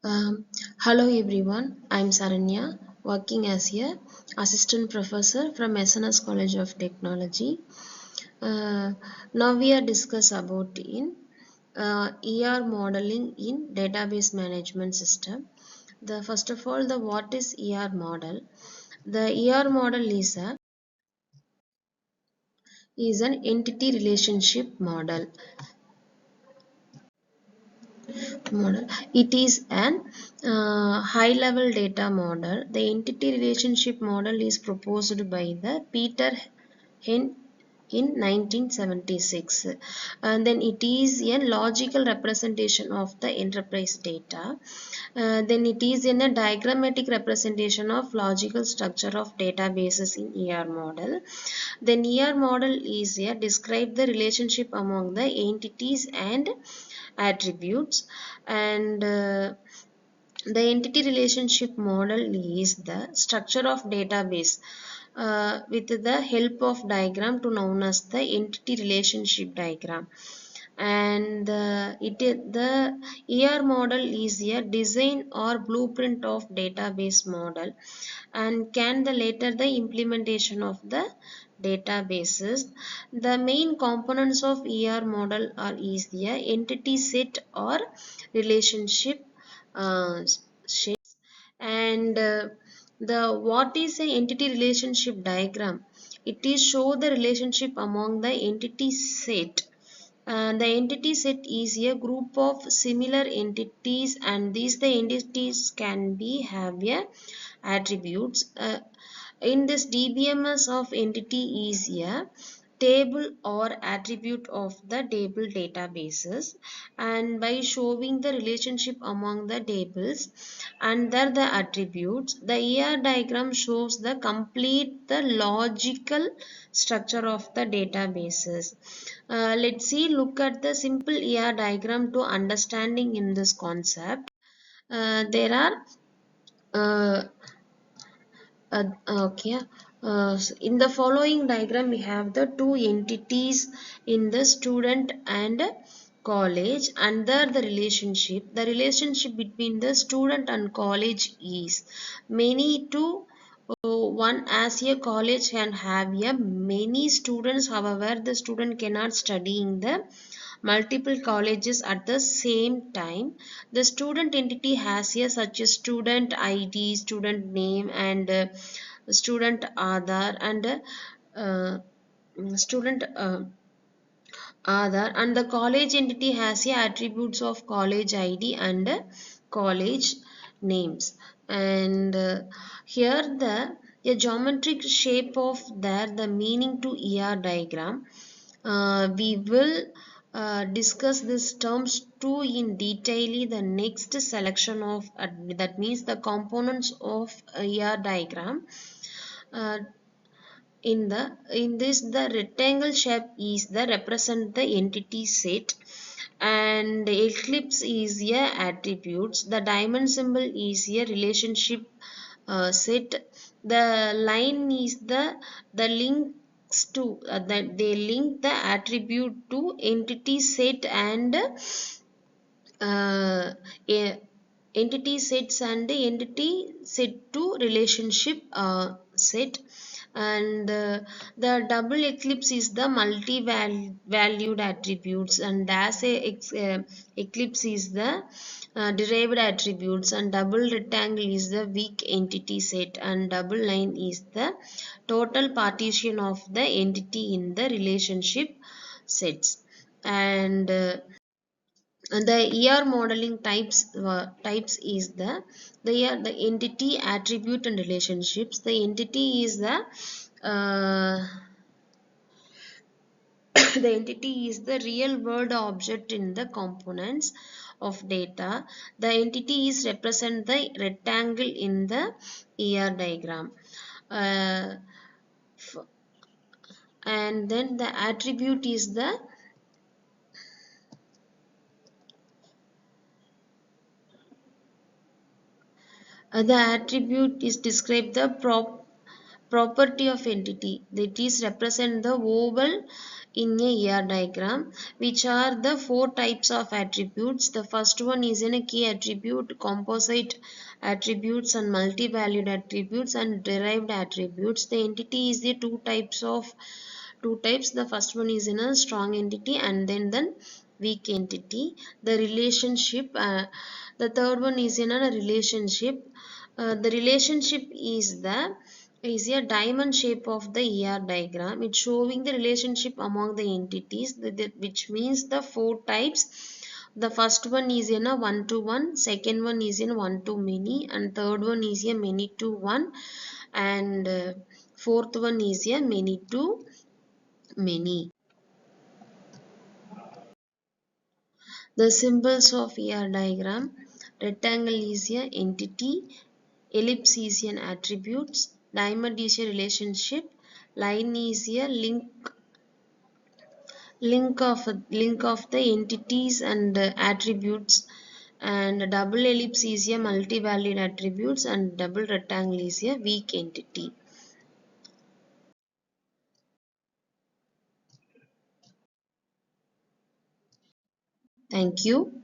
Um, Hello everyone, I'm Saranya, working as a assistant professor from SNS College of Technology. Now we are discuss about in ER modeling in database management system. The first of all, the what is ER model? The ER model is an entity relationship model. It is an high level data model. The entity relationship model is proposed by the Peter Hen in 1976, and then it is a logical representation of the enterprise data. Then it is in a diagrammatic representation of logical structure of databases in ER model. Then ER model is a describe the relationship among the entities and attributes, and the entity relationship model is the structure of database with the help of diagram to known as the entity relationship diagram. And the ER model is a design or blueprint of database model and can the later the implementation of the databases. The main components of ER model are is the entity set or relationship shapes, and the what is a entity relationship diagram? It is show the relationship among the entity set. The entity set is a group of similar entities, and these the entities can be have a attributes. In this DBMS of entity is a table or attribute of the table databases, and by showing the relationship among the tables under the attributes, the ER diagram shows the complete the logical structure of the databases. Let's see look at the simple ER diagram to understanding in this concept. There are uh, okay. In the following diagram, we have the two entities in the student and college under the relationship. The relationship between the student and college is many to one, as a college can have a many students. However, the student cannot study in the multiple colleges at the same time. The student entity has a such a student ID, student name, and student Aadhaar, and student Aadhaar, and the college entity has a attributes of college ID and college names. And here the geometric shape of the meaning to ER diagram. We will discuss these terms too in detail the next selection of that means the components of ER diagram. Uh, in this the rectangle shape is the represent the entity set, and eclipse is a attributes. The diamond symbol is a relationship set. The line is the links to that they link the attribute to entity set, and uh, a- entity sets and the entity set to relationship set. And the double eclipse is the multi-valued attributes, and as a eclipse is the derived attributes, and double rectangle is the weak entity set, and double line is the total partition of the entity in the relationship sets. And the ER modeling types is the entity, attribute, and relationships. The entity is uh, the entity is the real world object in the components of data. The entity is represent the rectangle in the ER diagram. Uh, and then the attribute is the attribute is describe the property of entity, that is represent the oval in a ER diagram, which are the four types of attributes. The first one is in a key attribute, composite attributes and multi-valued attributes and derived attributes. The entity is the two types. The first one is in a strong entity and then weak entity. The relationship, the third one is in a relationship. The relationship is a diamond shape of the ER diagram. It's showing the relationship among the entities, which means the four types. The first one is in a one to one, second one is in one to many, and third one is a many to one, and fourth one is a many to many. The symbols of ER diagram: rectangle is a entity, ellipse is an attributes, diamond is a relationship, line is a link of the entities and attributes, and double ellipse is a multi-valued attributes, and double rectangle is a weak entity. Thank you.